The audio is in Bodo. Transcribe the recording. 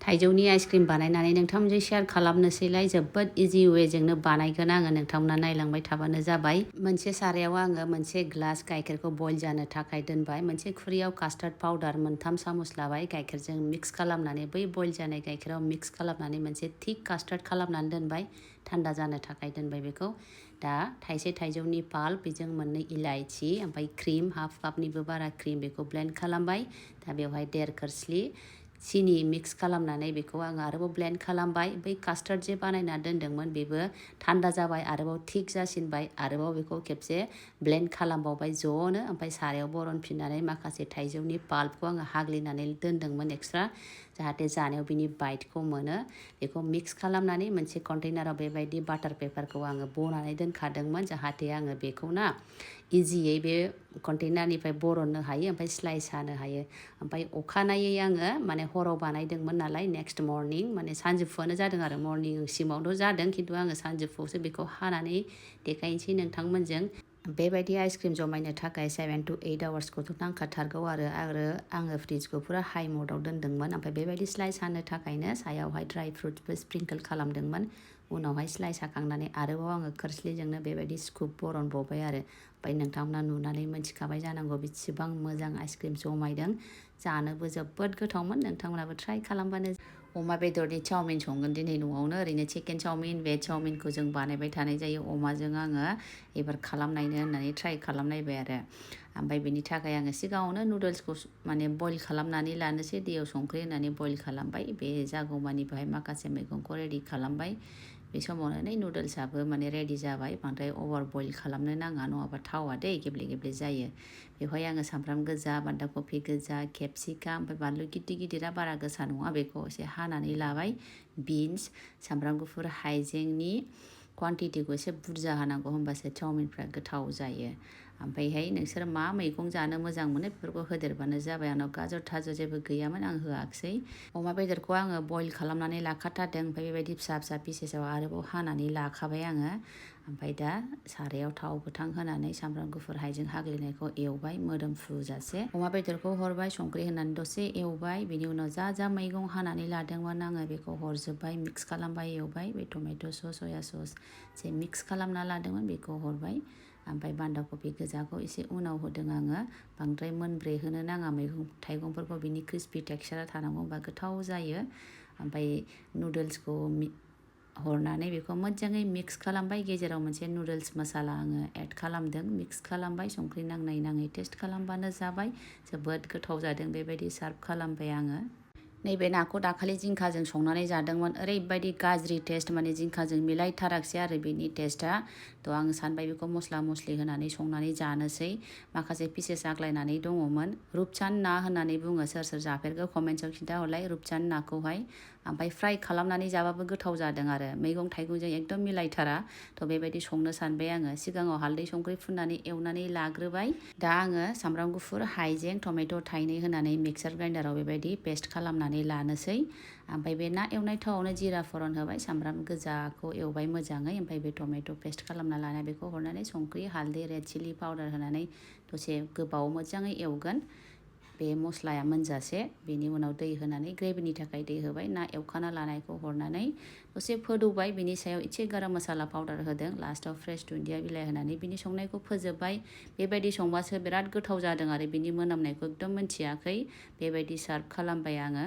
थाइजौनि आइसक्रिम बानायनानै नोंथांमोनजों शेयार खालामनोसैलाय जोबोद इजि वेजोंनो बानायगोन आङो नोंथांमोना नायलांबाय थाबानो जाबाय मोनसे सारायाव आङो मोनसे ग्लास गाइखेरखौ बयल जानो थाखाय दोनबाय मोनसे खुरियाव कास्टार्ड पाउडार 3 सामुस लाबाय गाइखेरजों मिक्स खालामनानै बै बयल जानाय गाइखेराव मिक्स खालामनानै मोनसे थिक कास्टार्ड खालामनानै दोनबाय थान्दा जानो थाखाय दोनबाय बेखौ दा थाइसे थाइजौनि पाल्प बेजों मोननै इलायचि ओमफ्राय क्रिम हाफ कापनिबो बारा क्रिम बेखौ ब्लेन्ड खालामबाय दा बेवहाय 1.5 खोस्लि सिनि मिक्स खालामनानै बेखौ आङो आरोबाव ब्लेन्ड खालामबाय बै कास्टार्ड जे बानायना दोनदोंमोन बेबो थान्दा जाबाय आरोबाव थिक जासिनबाय आरोबाव बेखौ खेबसे ब्लेन्ड खालामबावबाय ज'नो ओमफ्राय सारायाव बरनफिननानै माखासे थाइजौनि पाल्पखौ आङो हाग्लिनानै दोनदोंमोन एक्सट्रा जाहाथे जानायाव बिनि बाइटखौ मोनो बेखौ मिक्स खालामनानै मोनसे कन्टेनाराव बेबायदि बाटार पेपारखौ आङो बनानै दोनखादोंमोन जाहाथे आङो बेखौ ना इजियै बे कन्टेनारनिफ्राय बरननो हायो ओमफ्राय स्लाइस हानो हायो ओमफ्राय अखानायै आङो माने हराव बानायदोंमोन नालाय नेक्स्ट मर्निं माने सानजौफुआनो जादों आरो मर्निंसिमावथ' जादों खिन्थु आङो सानजौफुआवसो बेखौ हानानै देखायनोसै नोंथांमोनजों बेबायदि आइसक्रिम जमायनो थाखाय 7 to 8 आवार्सखौथ' नांखाथारगौ आरो आङो फ्रिजखौ फुरा हाइ मडाव दोनदोंमोन ओमफ्राय बेबायदि स्लाइस हानो थाखायनो सायावहाय ड्राइ फ्रुट्सबो स्प्रिंकल खालामदोंमोन उनावहाय स्लाइस हाखांनानै आरोबाव आङो खोस्लिजोंनो बेबायदि स्कुप बरनबावबाय आरो ओमफ्राय नोंथांमोना नुनानै मोनथिखाबाय जानांगौ बेसेबां मोजां आइसक्रिम जमायदों जानोबो जोबोद गोथावमोन नोंथांमोनाबो ट्राइ खालामबानो अमा बेदरनि चावमिन संगोन दिनै न'आवनो ओरैनो चिकेन चावमिन भेज चावमिनखौ जों बानायबाय थानाय जायो अमाजों आङो एबार खालामनायनो होननानै ट्राइ खालामनायबाय आरो ओमफ्राय बेनि थाखाय आङो सिगाङावनो नुडल्सखौ माने बयल खालामनानै लानोसै दैयाव संख्रि होनानै बयल खालामबाय बे जागौमानि बेहाय माखासे मैगंखौ रेडि खालामबाय बे समावनो नै नुडल्सआबो माने रेडि जाबाय बांद्राय अभार बयल खालामनो नाङा नङाबा थावा दै गेब्ले गेब्ले जायो बेवहाय आङो सामब्राम गोजा बान्दा कफि गोजा केपसिकाम ओमफ्राय बानलु गिदिर गिदिरा बारा गोसा नङा बेखौ एसे हानानै लाबाय बिन्स सामब्राम गुफुर हाइजेंनि क्वान्टिटिखौ एसे बुरजा होनांगौ होमबासो चावमिनफ्रा गोथाव जायो ओमफ्रायहाय नोंसोर मा मैगं जानो मोजां मोनो बेफोरखौ होदेरबानो जाबाय आंनाव गाजर थाजर जेबो गैयामोन आं होआखिसै अमा बेदरखौ आङो बयल खालामनानै लाखाथारदों ओमफ्राय बेबायदि फिसा फिसा पिसेसाव आरोबाव हानानै लाखाबाय आङो ओमफ्राय दा सारायाव थाव गोथां होनानै सामब्राम गुफुर हाइजें हाग्लिनायखौ एवबाय मोदोमफ्रुजासे अमा बेदरखौ हरबाय संख्रि होनानै दसे एवबाय बेनि उनाव जा मैगं हानानै लादोंमोन आङो बेखौ हरजोब्बाय मिक्स खालामबाय एवबाय बे टमेट' सस सया सस जे मिक्स खालामना लादोंमोन बेखौ हरबाय ओमफ्राय बान्दा कफि गोजाखौ एसे उनाव होदों आङो बांद्राय मोनब्रे होनो नाङा मैगं थाइगंफोरखौ बिनि क्रिस्पि टेक्सचारा थानांगौ होमबा गोथाव जायो ओमफ्राय नुडल्सखौ हरनानै बेखौ मोजाङै मिक्स खालामबाय गेजेराव मोनसे नुडल्स मसाला आङो एड खालामदों मिक्स खालामबाय संख्रि नांनाय नाङै टेस्ट खालामबानो जाबाय जोबोद गोथाव जादों बेबायदि सार्भ खालामबाय आङो नैबे नाखौ दाखालि जिंखाजों संनानै जादोंमोन ओरैबायदि गाज्रि टेस्ट माने जिंखाजों मिलायथाराखिसै आरो बेनि टेस्टआ थ' आं सानबाय बेखौ मस्ला मस्लि होनानै संनानै जानोसै माखासे पिसेस आग्लायनानै दङमोन रुपचान्द ना होननानै बुङो सोर सोर जाफेरखो कमेन्ट्सआव खिन्थाहरलाय रुपचान्द नाखौहाय ओमफ्राय फ्राय खालामनानै जाबाबो गोथाव जादों आरो मैगं थाइगंजों एकदम मिलायथारा थ' बेबायदि संनो सानबाय आङो सिगाङाव हालदै संख्रि फुननानै एवनानै लाग्रोबाय दा आङो सामब्राम गुफुर हाइजें टमेट' थाइनै होनानै मिक्सार ग्राइन्डाराव बेबायदि पेस्ट खालामनानै लानोसै ओमफ्राय बे ना एवनाय थावआवनो जिरा फरन होबाय सामब्राम गोजाखौ एवबाय मोजाङै ओमफ्राय बे टमेट' पेस्ट खालामना लानाय बेखौ हरनानै संख्रि हालदै रेड चिलि पाउडार होनानै दसे गोबाव मोजाङै एवगोन बे मस्लाया मोनजासे बेनि उनाव दै होनानै ग्रेभिनि थाखाय दै होबाय ना एवखाना लानायखौ हरनानै दसे फोदौबाय बिनि सायाव एसे गरम मसाला पाउडार होदों लास्टाव फ्रेश दुन्दिया बिलाइ होनानै बिनि संनायखौ फोजोबबाय बेबायदि संबासो बिराद गोथाव जादों आरो बिनि मोनामनायखौ एकदम मोनथियाखै बेबायदि सार्भ खालामबाय आङो